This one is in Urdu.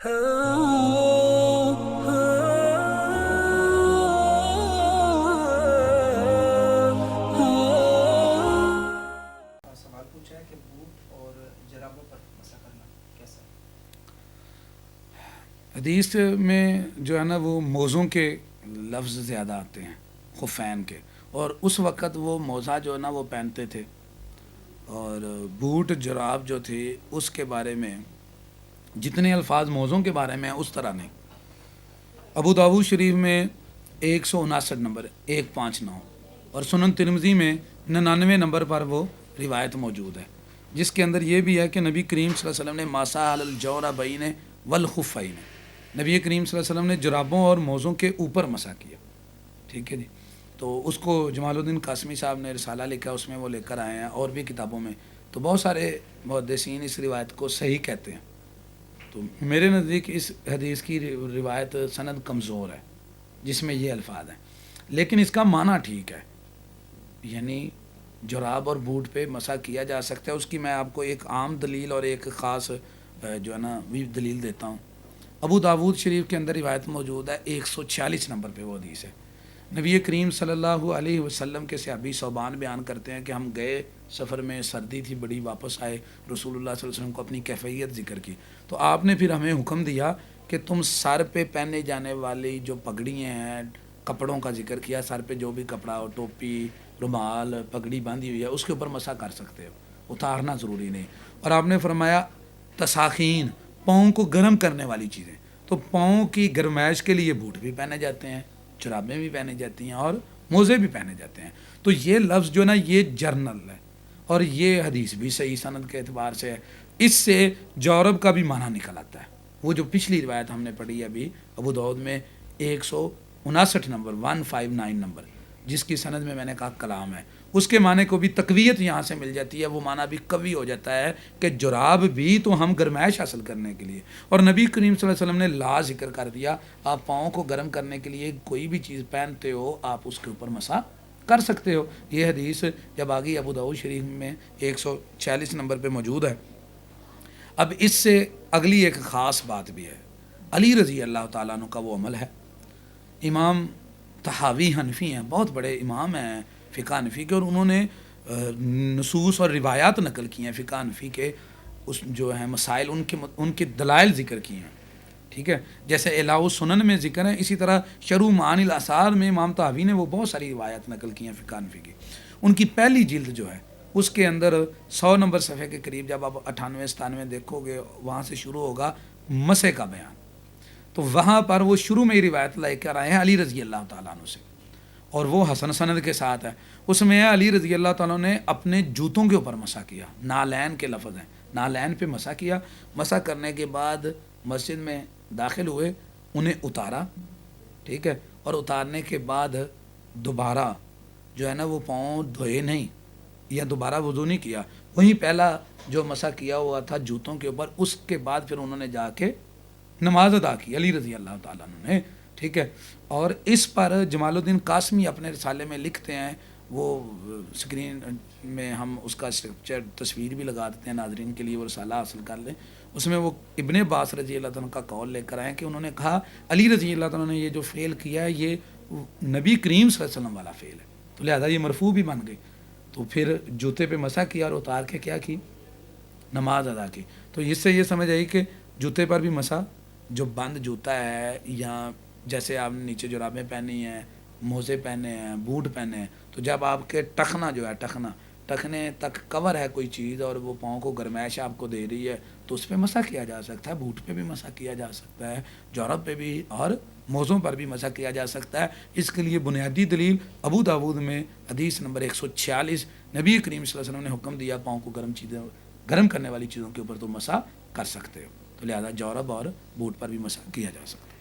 سوال پوچھا ہے کہ بوٹ اور جرابوں پر مسح کرنا کیسا ہے؟ حدیث میں جو ہے نا وہ موزوں کے لفظ زیادہ آتے ہیں خفین کے، اور اس وقت وہ موزہ جو ہے نا وہ پہنتے تھے، اور بوٹ جراب جو تھی اس کے بارے میں جتنے الفاظ موزوں کے بارے میں ہیں اس طرح نہیں۔ ابو داؤد شریف میں 159 نمبر 159 اور سنن ترمذی میں 99 نمبر پر وہ روایت موجود ہے، جس کے اندر یہ بھی ہے کہ نبی کریم صلی اللہ علیہ وسلم نے ماسا علی الجوربین والخفین، نبی کریم صلی اللہ علیہ وسلم نے جرابوں اور موزوں کے اوپر مسح کیا، ٹھیک ہے جی۔ تو اس کو جمال الدین قاسمی صاحب نے رسالہ لکھا، اس میں وہ لے کر آئے ہیں، اور بھی کتابوں میں، تو بہت سارے محدثین اس روایت کو صحیح کہتے ہیں۔ تو میرے نزدیک اس حدیث کی روایت سند کمزور ہے جس میں یہ الفاظ ہیں، لیکن اس کا معنی ٹھیک ہے، یعنی جراب اور بوٹ پہ مسح کیا جا سکتا ہے۔ اس کی میں آپ کو ایک عام دلیل اور ایک خاص جو ہے نا بھی دلیل دیتا ہوں۔ ابو داود شریف کے اندر روایت موجود ہے، 146 نمبر پہ وہ حدیث ہے۔ نبی کریم صلی اللہ علیہ وسلم کے صحابی صوبان بیان کرتے ہیں کہ ہم گئے سفر میں، سردی تھی بڑی، واپس آئے، رسول اللہ صلی اللہ علیہ وسلم کو اپنی کیفیت ذکر کی، تو آپ نے پھر ہمیں حکم دیا کہ تم سر پہ پہنے جانے والی جو پگڑیاں ہیں، کپڑوں کا ذکر کیا، سر پہ جو بھی کپڑا ہو، ٹوپی، رومال، پگڑی باندھی ہوئی ہے، اس کے اوپر مسح کر سکتے ہو، اتارنا ضروری نہیں۔ اور آپ نے فرمایا تساخین، پاؤں کو گرم کرنے والی چیزیں، تو پاؤں کی گرمائش کے لیے بوٹ بھی پہنے جاتے ہیں، جرابیں بھی پہنے جاتی ہیں، اور موزے بھی پہنے جاتے ہیں۔ تو یہ لفظ جو نا یہ جرنل ہے، اور یہ حدیث بھی صحیح سند کے اعتبار سے ہے۔ اس سے جورب کا بھی معنی نکل آتا ہے، وہ جو پچھلی روایت ہم نے پڑھی ابھی ابو داؤد میں 159 نمبر 159 نمبر، جس کی سند میں نے کہا کلام ہے، اس کے معنی کو بھی تقویت یہاں سے مل جاتی ہے، وہ معنی بھی قوی ہو جاتا ہے کہ جراب بھی تو ہم گرمائش حاصل کرنے کے لیے، اور نبی کریم صلی اللہ علیہ وسلم نے لا ذکر کر دیا، آپ پاؤں کو گرم کرنے کے لیے کوئی بھی چیز پہنتے ہو آپ اس کے اوپر مسح کر سکتے ہو۔ یہ حدیث جب آگئی ابو داؤد شریف میں 146 نمبر پہ موجود ہے۔ اب اس سے اگلی ایک خاص بات بھی ہے، علی رضی اللہ تعالیٰ عنہ کا وہ عمل ہے۔ امام طحاوی حنفی ہیں، بہت بڑے امام ہیں فقہ حنفی کے، اور انہوں نے نصوص اور روایات نقل کی ہیں فقہ حنفی کے، اس جو ہیں مسائل، ان کے دلائل ذکر کی ہیں، ٹھیک ہے، جیسے اعلاء السنن میں ذکر ہے، اسی طرح شرح معانی الاثار میں امام طحاوی نے وہ بہت ساری روایات نقل کی ہیں فقہ حنفی کی۔ ان کی پہلی جلد جو ہے اس کے اندر 100 نمبر صفحے کے قریب جب آپ 98 97 دیکھو گے، وہاں سے شروع ہوگا مسح کا بیان، تو وہاں پر وہ شروع میں ہی روایت لے کر آئے ہیں علی رضی اللہ تعالیٰ عنہ سے، اور وہ حسن سند کے ساتھ ہے۔ اس میں علی رضی اللہ تعالیٰ نے اپنے جوتوں کے اوپر مسح کیا، نالین کے لفظ ہیں، نالین پہ مسح کیا، مسح کرنے کے بعد مسجد میں داخل ہوئے، انہیں اتارا، ٹھیک ہے، اور اتارنے کے بعد دوبارہ جو ہے نا وہ پاؤں دھوئے نہیں یا دوبارہ وضو نہیں کیا، وہیں پہلا جو مسح کیا ہوا تھا جوتوں کے اوپر، اس کے بعد پھر انہوں نے جا کے نماز ادا کی علی رضی اللہ تعالیٰ عنہ نے، ٹھیک ہے۔ اور اس پر جمال الدین قاسمی اپنے رسالے میں لکھتے ہیں، وہ سکرین میں ہم اس کا اسٹرکچر تصویر بھی لگا دیتے ہیں ناظرین کے لیے، وہ رسالہ حاصل کر لیں، اس میں وہ ابن عباس رضی اللہ تعالیٰ کا قول لے کر آئے کہ انہوں نے کہا علی رضی اللہ تعالیٰ نے یہ جو فعل کیا ہے یہ نبی کریم صلی اللہ علیہ وسلم والا فعل ہے، تو لہذا یہ مرفوع بھی بن گئی۔ تو پھر جوتے پہ مسح کیا اور اتار کے کیا کی، نماز ادا کی۔ تو اس سے یہ سمجھ آئی کہ جوتے پر بھی مسح، جو بند جوتا ہے، یا جیسے آپ نے نیچے جرابیں پہنی ہیں، موزے پہنے ہیں، بوٹ پہنے ہیں، تو جب آپ کے ٹخنا جو ہے، ٹخنے تک کور ہے کوئی چیز اور وہ پاؤں کو گرمائش آپ کو دے رہی ہے، تو اس پہ مسح کیا جا سکتا ہے، بوٹ پہ بھی مسح کیا جا سکتا ہے، جورب پہ بھی اور موزوں پر بھی مسح کیا جا سکتا ہے۔ اس کے لیے بنیادی دلیل ابو داود میں حدیث نمبر 146، نبی کریم صلی اللہ علیہ وسلم نے حکم دیا پاؤں کو گرم کرنے والی چیزوں کے اوپر تو مسح کر سکتے ہو، تو لہذا جورب اور بوٹ پر بھی مسح کیا جا سکتا ہے۔